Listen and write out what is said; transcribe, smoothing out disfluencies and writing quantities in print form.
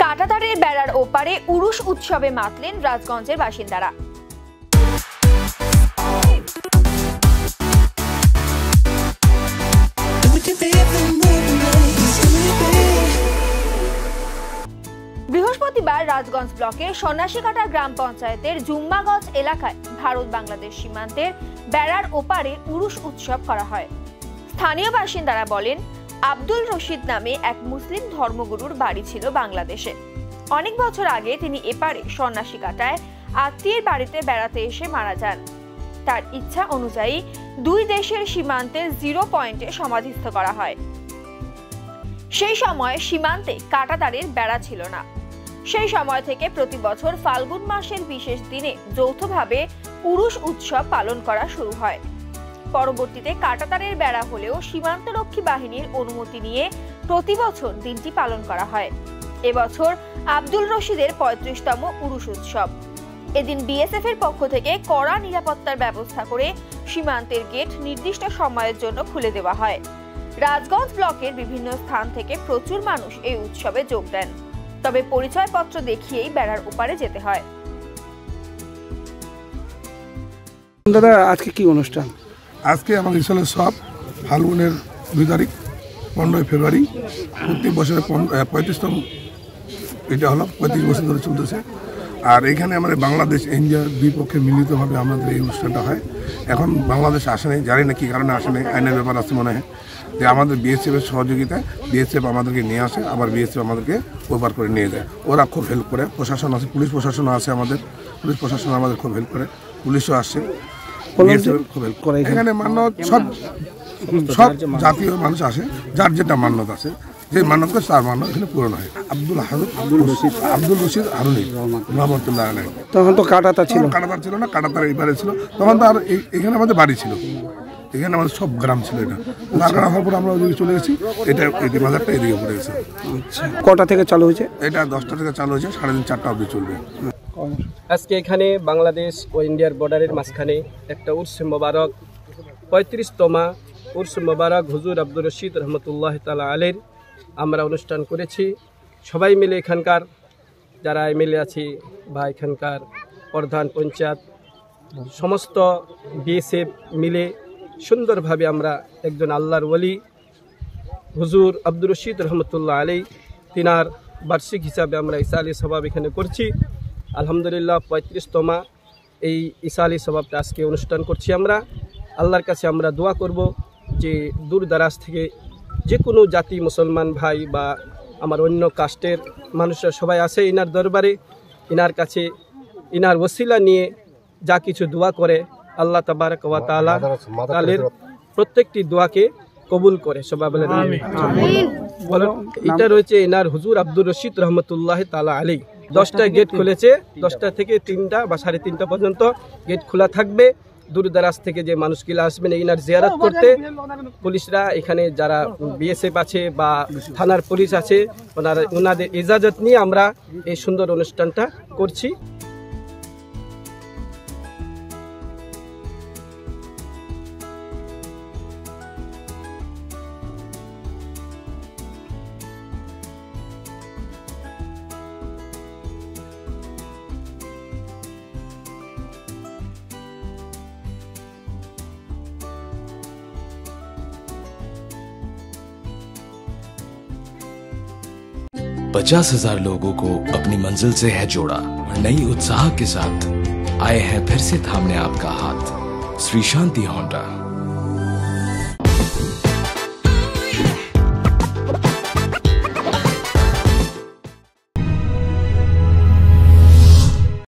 কাঁটাতারের বেড়ার ওপারে উরুষ উৎসবে মাতলেন রাজগঞ্জের বাসিন্দারা। বৃহস্পতিবার রাজগঞ্জ ব্লকের সন্ন্যাসীকাটা গ্রাম পঞ্চায়েতের জুম্মাগঞ্জ এলাকায় ভারত বাংলাদেশ সীমান্তের বেড়ার ওপারে উরুষ উৎসব করা হয়। স্থানীয় বাসিন্দারা বলেন, আব্দুল রশিদ নামে এক মুসলিম ধর্মগুরুর বাড়ি ছিল বাংলাদেশে। অনেক বছর আগে তিনি এপারে সন্ন্যাসীকাটায় আত্মীয়ের বাড়িতে বেড়াতে এসে মারা যান। তার ইচ্ছা অনুযায়ী দুই দেশের সীমান্তের 0 পয়েন্টে সমাধিস্থ করা হয়। সেই সময় সীমান্তে কাঁটাতারের বেড়া ছিল না। সেই সময় থেকে প্রতি বছর ফাল্গুন মাসের বিশেষ দিনে যৌথভাবে উরুষ উৎসব পালন করা শুরু হয়। পরবর্তীতে কাঁটাতারের বেড়া হলেও সীমান্তরক্ষী বাহিনীর অনুমতি নিয়ে প্রতি বছর দিনটি পালন করা হয়। এবছর আব্দুল রশিদের 35তম উরুষ উৎসব। এদিন বিএসএফ এর পক্ষ থেকে কড়া নিরাপত্তার ব্যবস্থা করে সীমান্তের গেট নির্দিষ্ট সময়ের জন্য খুলে দেওয়া হয়। রাজগঞ্জ ব্লকের বিভিন্ন স্থান থেকে প্রচুর মানুষ এই উৎসবে যোগ দেন। তবে পরিচয়পত্র দেখিয়েই বেড়ার ওপারে যেতে হয়। দাদা, আজকে কি অনুষ্ঠান? আজকে আমাদের স্কুলের সব ফাল্গুনের 2 তারিখ 15 ফেব্রুয়ারি প্রত্যেক বছরের 35তম এটা হলো 35 বছর ধরে চলতেছে। আর এখানে আমাদের বাংলাদেশ ইন্ডিয়ার দুই পক্ষে মিলিতভাবে আমাদের এই অনুষ্ঠানটা হয়। এখন বাংলাদেশ আসে নাই, জানি না কী কারণে আসে নাই, আইনের ব্যাপার আছে মনে হয়, যে আমাদের বিএসএফের সহযোগিতায় বিএসএফ আমাদেরকে নিয়ে আসে, আবার বিএসএফ আমাদেরকে ওপার করে নিয়ে যায়। ওরা খুব হেল্প করে, প্রশাসন আছে, পুলিশ প্রশাসনও আছে, আমাদের পুলিশ প্রশাসন আমাদের খুব হেল্প করে, পুলিশও আসছে, খুব হেল্প করে। এখানে মান্যত সব জাতীয় মানুষ আসে, যার যেটা মান্যত আছে, যে মান্যত করে তার মান্যত এখানে পূরণ হয়। আব্দুল রশিদ হারুনি রহমতুল্লাহ আলাইহ। তখন তো কাঁটাতার ছিল না, কাঁটাতার এইবারে ছিল। তখন তো আর এখানে আমাদের বাড়ি ছিল, এখানে আমাদের সব গ্রাম ছিল। এটা গ্রাম হওয়ার পর আমরা ওইদিকে চলে গেছি। এটা এই বাজারটা এদিকে পড়ে গেছে। কটা থেকে চালু হয়েছে? এটা 10টা থেকে চালু হয়েছে, 3:30 4টা অবধি চলবে। আজকে এখানে বাংলাদেশ ও ইন্ডিয়ার বর্ডারের মাঝখানে একটা উর্স মোবারক 35তমা উর্স মোবারক হুজুর আব্দুল রশিদ রহমতুল্লাহ তাআলা আলাইহির আমরা অনুষ্ঠান করেছি। সবাই মিলে এখানকার যারা এমএলএ আছি বা এখানকার প্রধান পঞ্চায়েত সমস্ত বিএসএফ মিলে সুন্দরভাবে আমরা একজন আল্লাহর ওলি হুজুর আব্দুল রশিদ রহমতুল্লাহ আলাইহি তিনার বার্ষিক হিসাবে আমরা ঈসা আলী সবাব এখানে করছি। আলহামদুলিল্লাহ 35তমা এই ঈসা আলী সবাবটা আজকে অনুষ্ঠান করছি। আমরা আল্লাহর কাছে আমরা দোয়া করব যে দূর দারাজ থেকে যে কোনো জাতি মুসলমান ভাই বা আমার অন্য কাস্টের মানুষরা সবাই আছে ইনার দরবারে, ইনার কাছে ইনার ওসিলা নিয়ে যা কিছু দোয়া করে আল্লাহ তাবারক ওয়া তাআলা তাআলার প্রত্যেকটি দোয়াকে কবুল করে। সবাই বলেন আমিন। এটা রয়েছে ইনার হুজুর আব্দুল রশিদ রহমতুল্লাহ তাআলা আলাইহি। 10টায় গেট খুলেছে, 10টা থেকে 3টা বা 3:30 পর্যন্ত গেট খোলা থাকবে। দূর দারাজ থেকে যে মানুষগুলো আসবেন ইনার জিয়ারত করতে, পুলিশরা এখানে যারা বিএসএফ আছে বা থানার পুলিশ আছে, ওনাদের ইজাজত নিয়ে আমরা এই সুন্দর অনুষ্ঠানটা করছি। पचास 50,000 लोगों को अपनी मंजिल से है जोड़ा। नई उत्साह के साथ आए हैं फिर से थामने आपका हाथ। श्री शांति होंडा।